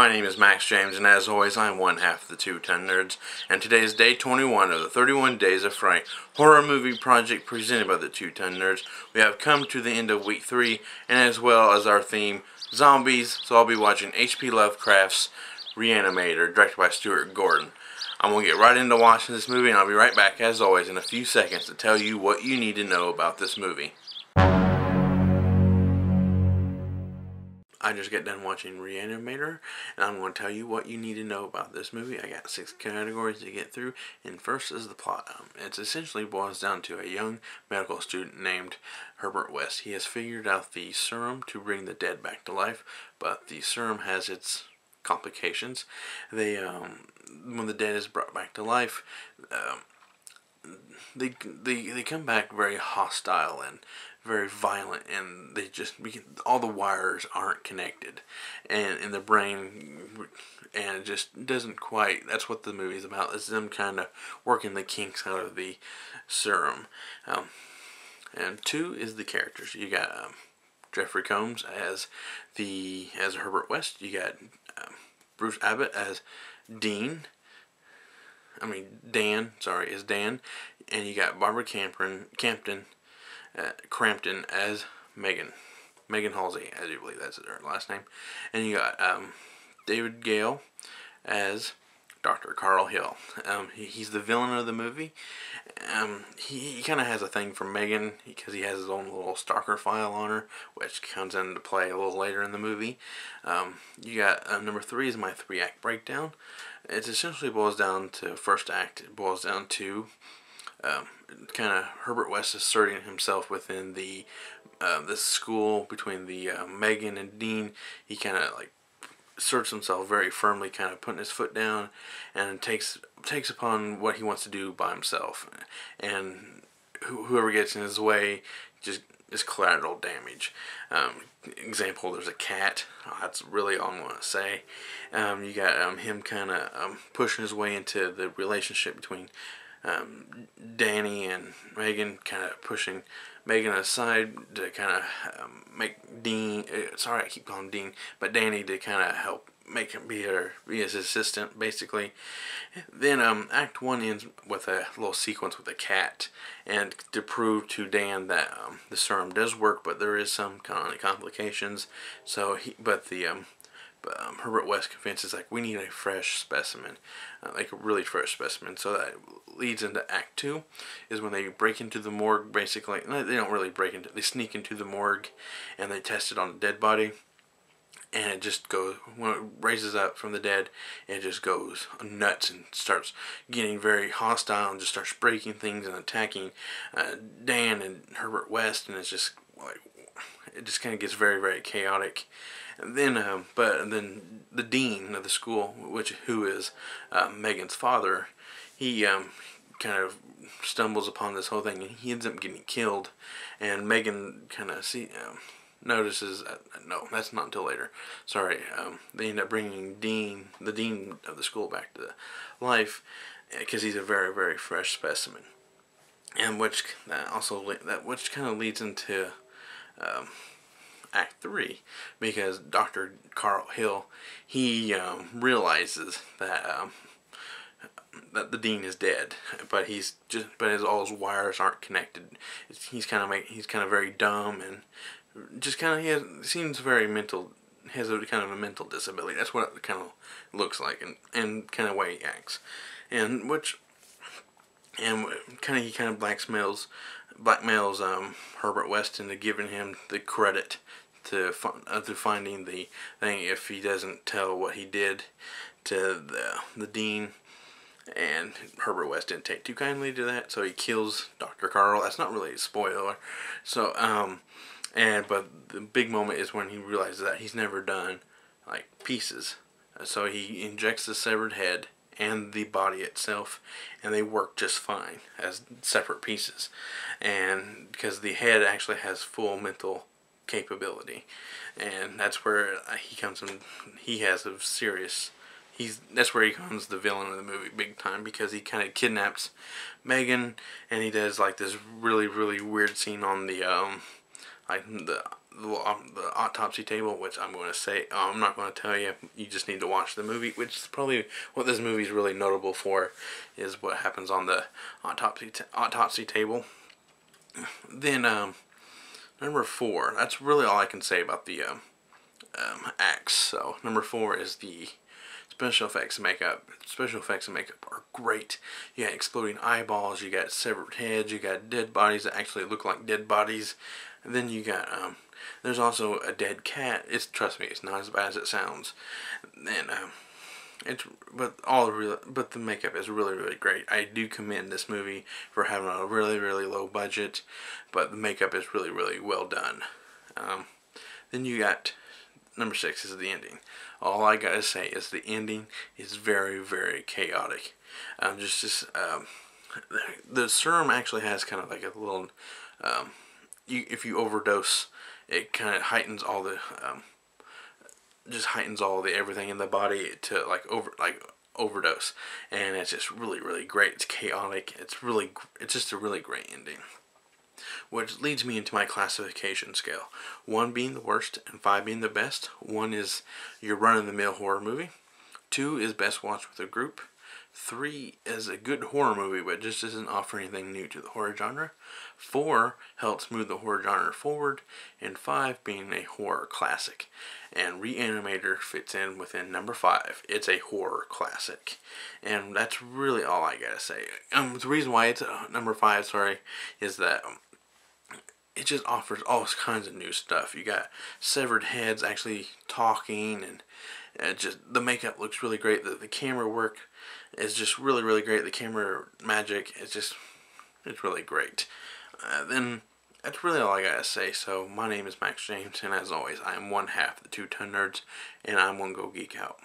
My name is Max James, and as always, I'm one half of the TTN Nerds, and today is day 21 of the 31 Days of Fright horror movie project presented by the TTN Nerds. We have come to the end of week 3, and as well as our theme, zombies, so I'll be watching H.P. Lovecraft's Re-Animator, directed by Stuart Gordon. I'm going to get right into watching this movie, and I'll be right back, as always, in a few seconds to tell you what you need to know about this movie. I just got done watching Re-Animator, and I'm going to tell you what you need to know about this movie. I got 6 categories to get through, and first is the plot. It essentially boils down to a young medical student named Herbert West. He has figured out the serum to bring the dead back to life, but the serum has its complications. When the dead is brought back to life, they come back very hostile and very violent, and all the wires aren't connected, and in the brain, and it just doesn't quite. That's what the movie's about. It's them kind of working the kinks out of the serum. And 2 is the characters. You got Jeffrey Combs as Herbert West. You got Bruce Abbott as Dan. Is Dan, and you got Barbara Crampton as Megan Halsey, as you believe that's her last name, and you got David Gale as Dr. Carl Hill. He's the villain of the movie. He kind of has a thing for Megan because he has his own little stalker file on her, which comes into play a little later in the movie. You got number 3 is my 3-act breakdown. It essentially boils down to first act. It boils down to kind of Herbert West asserting himself within the school between the Megan and Dean. He kind of like asserts himself very firmly, kind of putting his foot down, and takes upon what he wants to do by himself. And whoever gets in his way just is collateral damage. Example: there's a cat. That's really all I'm going to say. You got him kind of pushing his way into the relationship between Danny and Megan, kind of pushing Megan aside to kind of make Dean, sorry I keep calling him Dean, but Danny to kind of help make him be his assistant, basically. Then Act 1 ends with a little sequence with a cat, and to prove to Dan that the serum does work, but there is some kind of complications. So Herbert West convinces, like, we need a fresh specimen, like a really fresh specimen. So that leads into Act 2, is when they break into the morgue, basically. They don't really break into, they sneak into the morgue, and they test it on a dead body. And it just goes, when it raises up from the dead, it just goes nuts and starts getting very hostile and just starts breaking things and attacking Dan and Herbert West, and it's just like, it just kind of gets very, very chaotic. And then, but then the dean of the school, who is Megan's father, he kind of stumbles upon this whole thing, and he ends up getting killed. And Megan kind of notices. No, that's not until later. Sorry. They end up bringing the dean of the school, back to life because he's a very, very fresh specimen, and which kind of leads into Act 3, because Dr. Carl Hill, he realizes that the dean is dead, but all his wires aren't connected. He's kind of very dumb, and just kind of seems very mental. Has a kind of a mental disability. That's what it kind of looks like, and kind of way he acts, and he kind of blackmails Herbert West into giving him the credit to finding the thing if he doesn't tell what he did to the dean. And Herbert West didn't take too kindly to that, so he kills Dr. Carl. That's not really a spoiler. So but the big moment is when he realizes that he's never done like pieces. So he injects the severed head and the body itself, and they work just fine as separate pieces. And because the head actually has full mental capability, and that's where he comes in. He has a serious. That's where he becomes the villain of the movie, big time, because he kind of kidnaps Megan, and he does like this really, really weird scene on the the autopsy table, which I'm going to say, I'm not going to tell you. You just need to watch the movie, which is probably what this movie is really notable for, is what happens on the autopsy table. Then number 4. That's really all I can say about the acts. So number 4 is the special effects and makeup. Special effects and makeup are great. You got exploding eyeballs, you got severed heads, you got dead bodies that actually look like dead bodies. And then you got there's also a dead cat. Trust me, it's not as bad as it sounds. And but the makeup is really great. I do commend this movie for having a really low budget, but the makeup is really well done. Then you got number 6 is the ending. All I gotta say is the ending is very chaotic. The serum actually has kind of like a little. If you overdose, it kind of heightens all the everything in the body to overdose, and it's just really great. It's chaotic. It's just a really great ending. Which leads me into my classification scale. 1 being the worst and 5 being the best. 1 is your run-of-the-mill horror movie. 2 is best watched with a group. 3 is a good horror movie but just doesn't offer anything new to the horror genre. 4 helps move the horror genre forward. And 5 being a horror classic. And Re-Animator fits in within number 5. It's a horror classic. And that's really all I gotta say. The reason why it's number 5, is that it just offers all kinds of new stuff. You got severed heads actually talking, and just the makeup looks really great. The camera work is just really great. The camera magic it's really great. Then that's really all I gotta say. So my name is Max James, and as always, I am one half the 2 Ton Nerds, and I'm gonna go geek out.